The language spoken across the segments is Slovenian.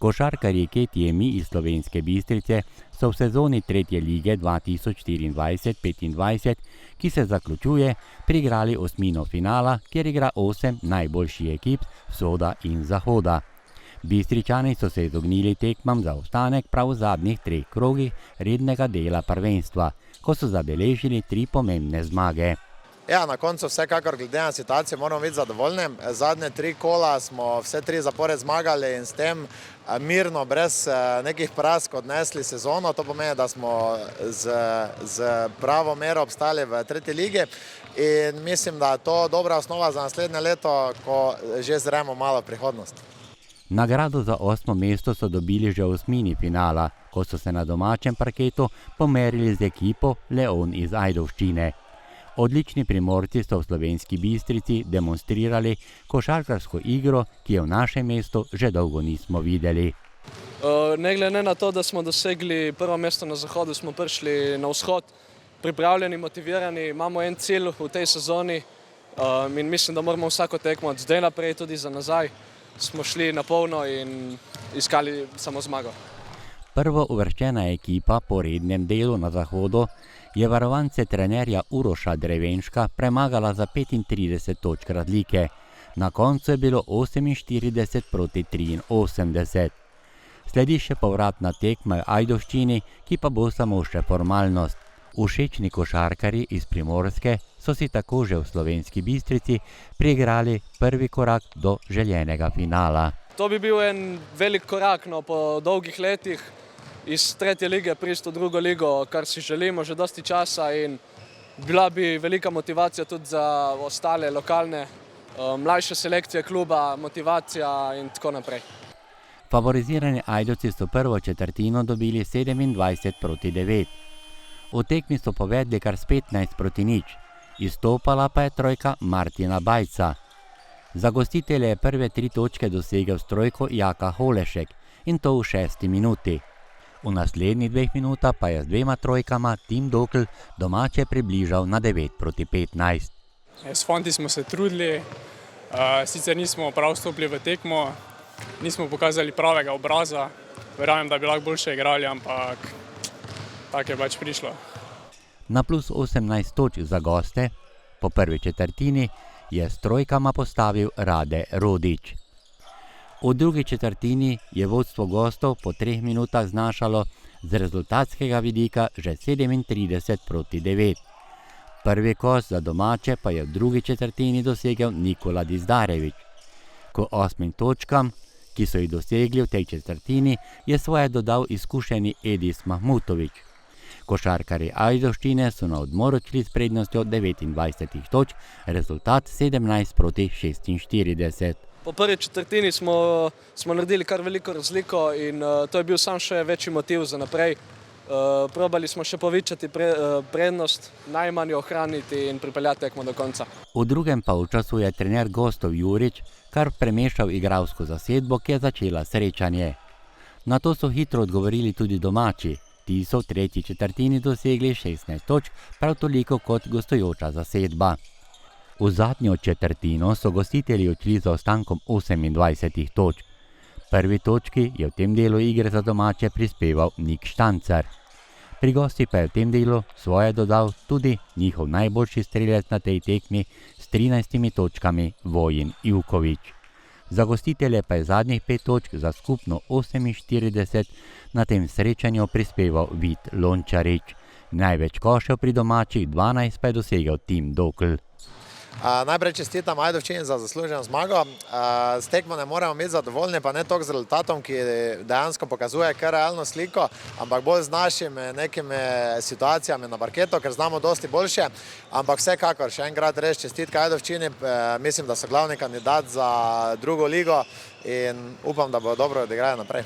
Košarkarji Ketijemi iz Slovenske Bistrice so v sezoni 3. lige 2024-25, ki se zaključuje, priigrali osmino finala, kjer igra 8 najboljših ekip vzhoda in zahoda. Bistričani so se izognili tekmam za ostanek prav v zadnjih 3 krogih rednega dela prvenstva, ko so zabeležili 3 pomembne zmage. Ja, na koncu vsekakor glede na situacijo moramo biti zadovoljni. Zadnje 3 kola smo vse 3 zapored zmagali in s tem mirno, brez nekih prask odnesli sezono. To pomeni, da smo z pravo mero obstali v 3. ligi in mislim, da je to dobra osnova za naslednje leto, ko že zremo malo v prihodnost. Nagrado za 8. mesto so dobili že v osmini finala, ko so se na domačem parketu pomerili z ekipo Leon iz Ajdovščine. Odlični Primorci so v Slovenski Bistrici demonstrirali košarkarsko igro, ki je v našem mestu že dolgo nismo videli. Ne glede na to, da smo dosegli prvo mesto na zahodu, smo prišli na vzhod, pripravljeni, motivirani, imamo en cilj v tej sezoni in mislim, da moramo vsako tekmo od zdaj naprej, tudi za nazaj, smo šli na polno in iskali samo zmago. Prvo uvrščena ekipa po rednem delu na zahodu je varovance trenerja Uroša Drevenška premagala za 35 točk razlike. Na koncu je bilo 48 proti 83. Sledi še povratna tekma v Ajdovščini, ki pa bo samo še formalnost. Všečni košarkarji iz Primorske so si tako že v Slovenski Bistrici priigrali prvi korak do željenega finala. To bi bil en velik korak po dolgih letih. Iz 3. lige priti v 2. ligo, kar si želimo že dosti časa in bila bi velika motivacija tudi za ostale lokalne, mlajše selekcije kluba, motivacija in tako naprej. Favorizirani Ajdovci so prvo četrtino dobili 27 proti 9. V tekmi so povedli kar s 15 proti 0. Izstopala pa je trojka Martina Bajca. Za gostitelje je prve 3 točke dosegel s trojko Jaka Holešek in to v 6. minuti. V naslednjih 2 minutah pa je z 2 trojkama Tim Dokl domače približal na 9 proti 15. S fanti smo se trudili, sicer nismo prav stopili v tekmo, nismo pokazali pravega obraza, verjamem, da bi lahko boljše igrali, ampak tako je pač prišlo. Na plus 18 točk za goste po prvi četrtini je s trojkama postavil Rade Rodič. V drugi četrtini je vodstvo gostov po 3 minutah znašalo z rezultatskega vidika že 37 proti 9. Prvi kos za domače pa je v drugi četrtini dosegel Nikola Dizdarević. K 8 točkam, ki so jih dosegli v tej četrtini, je svoje dodal izkušeni Edis Mahmutović. Košarkarji Ajdovščine so na odmor odšli s prednostjo 29 točk, rezultat 17 proti 46. Po prvi četrtini smo naredili kar veliko razliko in to je bil sam še večji motiv za naprej. Probali smo še povečati prednost, najmanj jo ohraniti in pripeljati tekmo do konca. V drugem polčasu je trener gostov Jurič kar premešal igralsko zasedbo, ki je začela srečanje. Na to so hitro odgovorili tudi domači. Ti so v tretji četrtini dosegli 16 točk, prav toliko kot gostujoča zasedba. V zadnjo četrtino so gostitelji odšli z zaostankom 28 točk. Prvi točki je v tem delu igre za domače prispeval Nik Štancar. Pri gosti pa je v tem delu svoje dodal tudi njihov najboljši strelec na tej tekmi s 13 točkami Vojin Ivković. Za gostitelje pa je zadnjih 5 točk za skupno 48 na tem srečanju prispeval Vid Lončarič. Največ košev pri domačih 12 pa je dosegel Tim Dokl. Najprej čestitam Ajdovščini za zasluženo zmago. S tekmo ne moramo biti zadovoljni, pa ne toliko z rezultatom, ki dejansko pokazuje kar realno sliko, ampak bolj z našimi nekimi situacijami na parketu, ker znamo dosti boljše. Ampak vsekakor še enkrat res čestitke Ajdovščini, mislim, da so glavni kandidat za 2. ligo in upam, da bodo dobro odigrali naprej.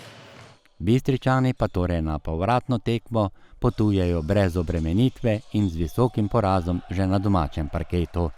Bistričani pa torej na povratno tekmo potujejo brez obremenitve in z visokim porazom že na domačem parketu.